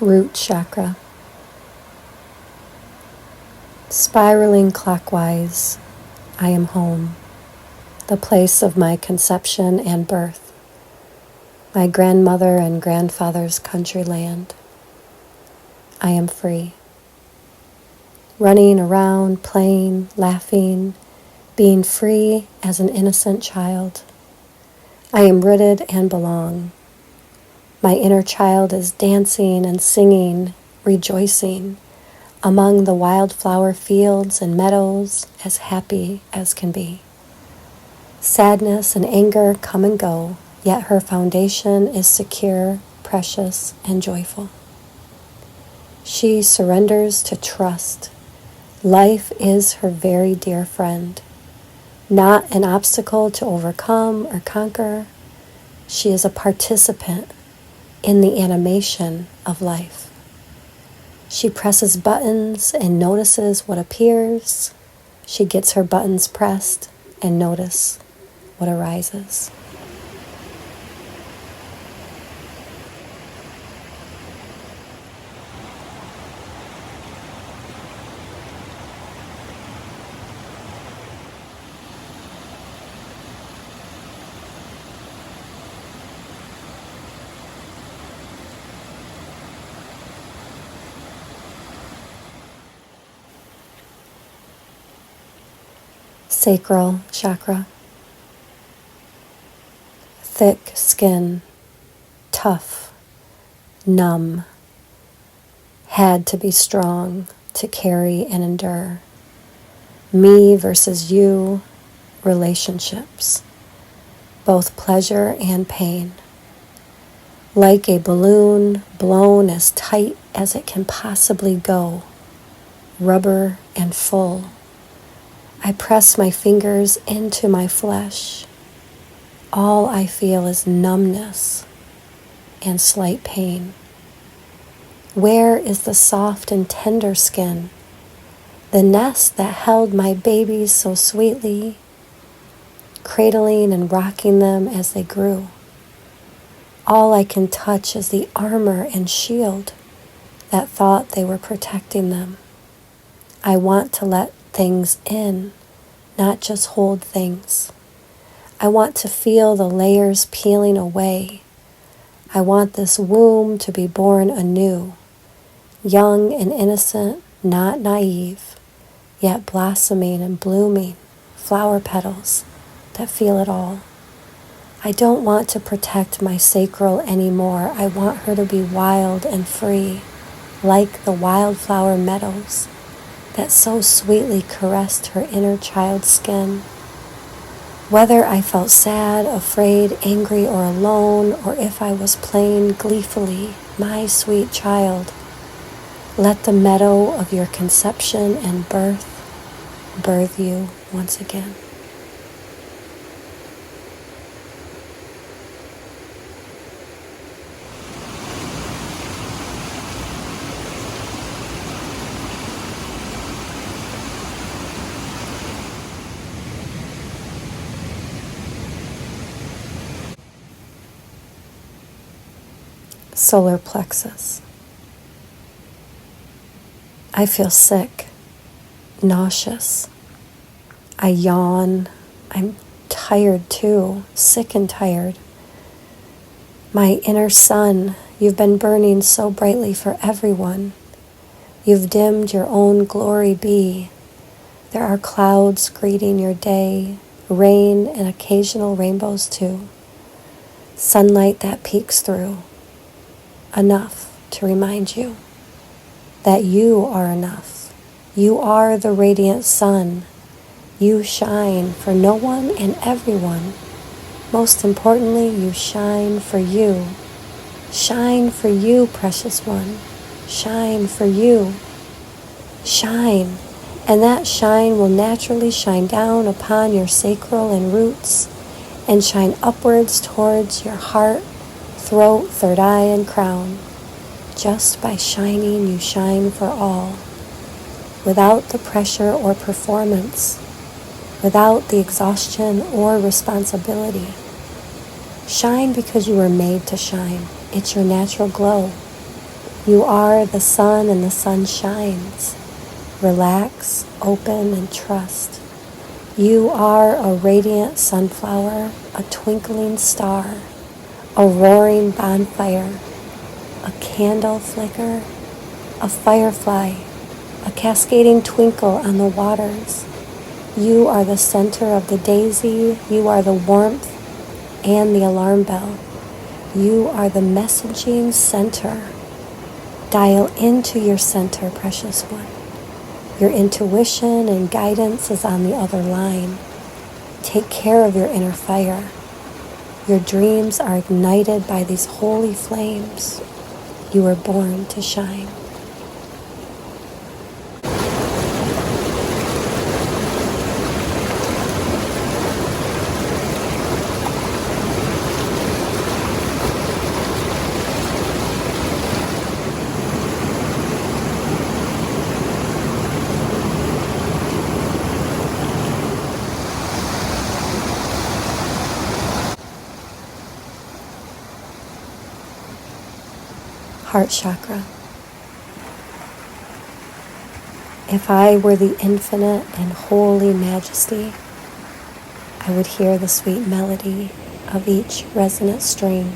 Root chakra. Spiraling clockwise, I am home, the place of my conception and birth, my grandmother and grandfather's country land. I am free, running around, playing, laughing, being free as an innocent child. I am rooted and belong. My inner child is dancing and singing, rejoicing, among the wildflower fields and meadows, as happy as can be. Sadness and anger come and go, yet her foundation is secure, precious, and joyful. She surrenders to trust. Life is her very dear friend, not an obstacle to overcome or conquer. She is a participant in the animation of life. She presses buttons and notices what appears. She gets her buttons pressed and notice what arises. Sacral chakra. Thick skin, tough, numb, had to be strong to carry and endure. Me versus you, relationships, both pleasure and pain. Like a balloon blown as tight as it can possibly go, rubber and full. I press my fingers into my flesh. All I feel is numbness and slight pain. Where is the soft and tender skin, the nest that held my babies so sweetly, cradling and rocking them as they grew? All I can touch is the armor and shield that thought they were protecting them. I want to let things in, not just hold things. I want to feel the layers peeling away. I want this womb to be born anew, young and innocent, not naive, yet blossoming and blooming, flower petals that feel it all. I don't want to protect my sacral anymore. I want her to be wild and free, like the wildflower meadows that so sweetly caressed her inner child skin. Whether I felt sad, afraid, angry, or alone, or if I was playing gleefully, my sweet child, let the meadow of your conception and birth you once again. Solar plexus. I feel sick, nauseous. I yawn. I'm tired too, sick and tired. My inner sun, you've been burning so brightly for everyone. You've dimmed your own glory be. There are clouds greeting your day, rain and occasional rainbows too. Sunlight that peeks through. Enough to remind you that you are enough. You are the radiant sun. You shine for no one and everyone. Most importantly, you shine for you. Shine for you, precious one. Shine for you. Shine. And that shine will naturally shine down upon your sacral and roots and shine upwards towards your heart, throat, third eye, and crown. Just by shining, you shine for all, without the pressure or performance, without the exhaustion or responsibility. Shine because you were made to shine. It's your natural glow. You are the sun and the sun shines. Relax, open, and trust. You are a radiant sunflower, a twinkling star, a roaring bonfire, a candle flicker, a firefly, a cascading twinkle on the waters. You are the center of the daisy. You are the warmth and the alarm bell. You are the messaging center. Dial into your center, precious one. Your intuition and guidance is on the other line. Take care of your inner fire. Your dreams are ignited by these holy flames. You were born to shine. Heart chakra. If I were the infinite and holy majesty, I would hear the sweet melody of each resonant string.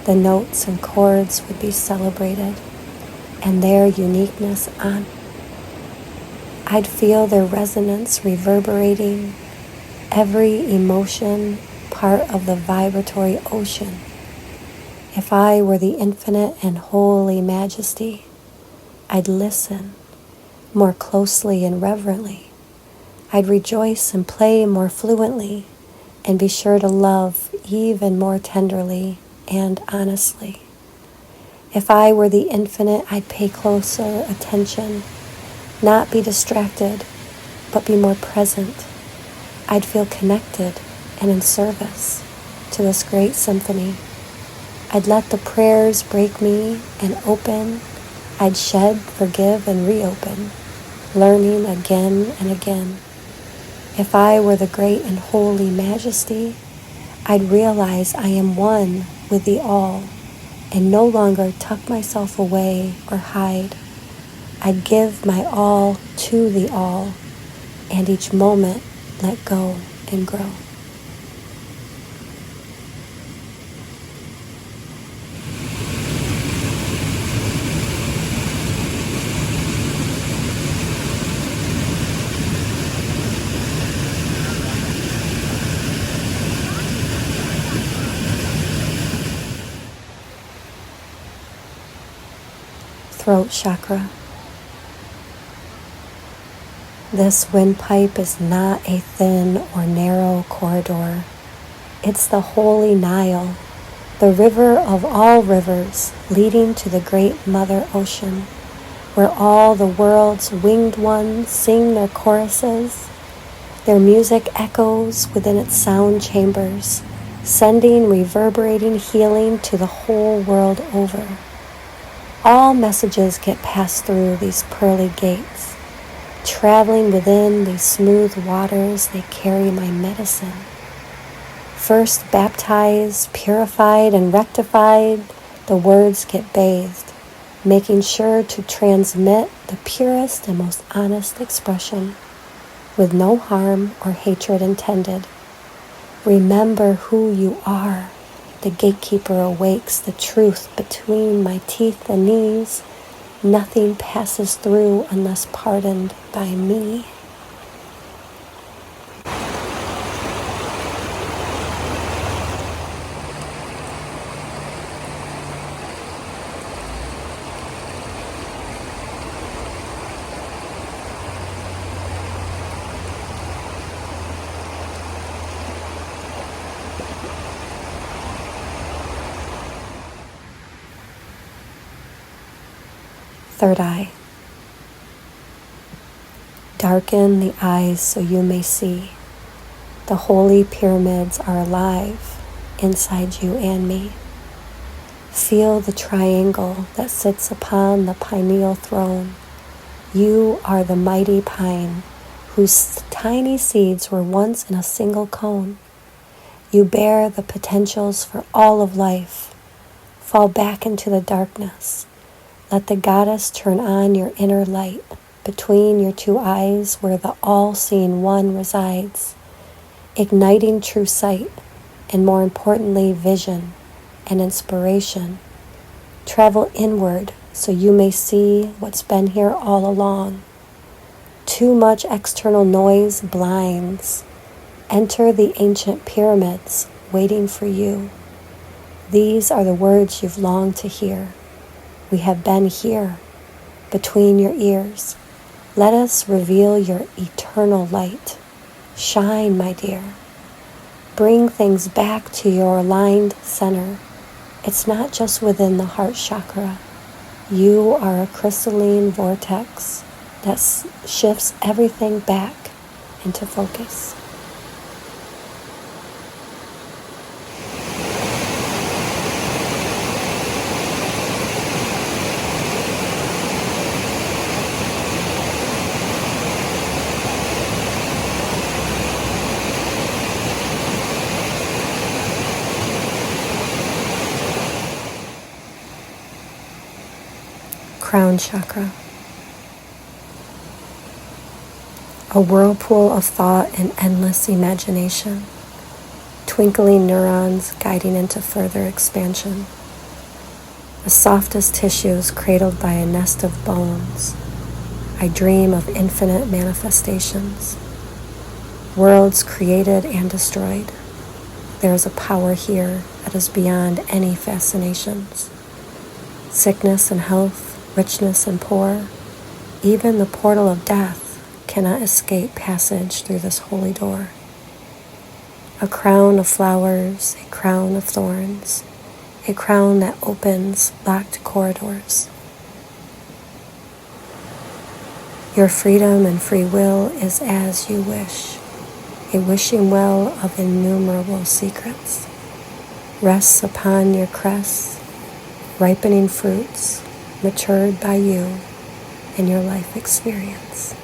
The notes and chords would be celebrated and their uniqueness honored. I'd feel their resonance reverberating, every emotion part of the vibratory ocean. If I were the infinite and holy majesty, I'd listen more closely and reverently. I'd rejoice and play more fluently and be sure to love even more tenderly and honestly. If I were the infinite, I'd pay closer attention, not be distracted, but be more present. I'd feel connected and in service to this great symphony. I'd let the prayers break me and open. I'd shed, forgive, and reopen, learning again and again. If I were the great and holy majesty, I'd realize I am one with the all and no longer tuck myself away or hide. I'd give my all to the all and each moment let go and grow. Throat chakra. This windpipe is not a thin or narrow corridor. It's the holy Nile, the river of all rivers leading to the great Mother Ocean, where all the world's winged ones sing their choruses. Their music echoes within its sound chambers, sending reverberating healing to the whole world over. All messages get passed through these pearly gates. Traveling within these smooth waters, they carry my medicine. First baptized, purified, and rectified, the words get bathed, making sure to transmit the purest and most honest expression, with no harm or hatred intended. Remember who you are. The gatekeeper awakes the truth between my teeth and knees. Nothing passes through unless pardoned by me. Third eye. Darken the eyes so you may see. The holy pyramids are alive inside you and me. Feel the triangle that sits upon the pineal throne. You are the mighty pine whose tiny seeds were once in a single cone. You bear the potentials for all of life. Fall back into the darkness. Let the goddess turn on your inner light between your two eyes where the all-seeing one resides, igniting true sight and, more importantly, vision and inspiration. Travel inward so you may see what's been here all along. Too much external noise blinds. Enter the ancient pyramids waiting for you. These are the words you've longed to hear. We have been here, between your ears. Let us reveal your eternal light. Shine, my dear. Bring things back to your aligned center. It's not just within the heart chakra. You are a crystalline vortex that shifts everything back into focus. Crown chakra. A whirlpool of thought and endless imagination, twinkling neurons guiding into further expansion. The softest tissues cradled by a nest of bones. I dream of infinite manifestations, worlds created and destroyed. There is a power here that is beyond any fascinations. Sickness and health, richness and poor, even the portal of death cannot escape passage through this holy door. A crown of flowers, a crown of thorns, a crown that opens locked corridors. Your freedom and free will is as you wish, a wishing well of innumerable secrets. Rests upon your crest, ripening fruits matured by you and your life experience.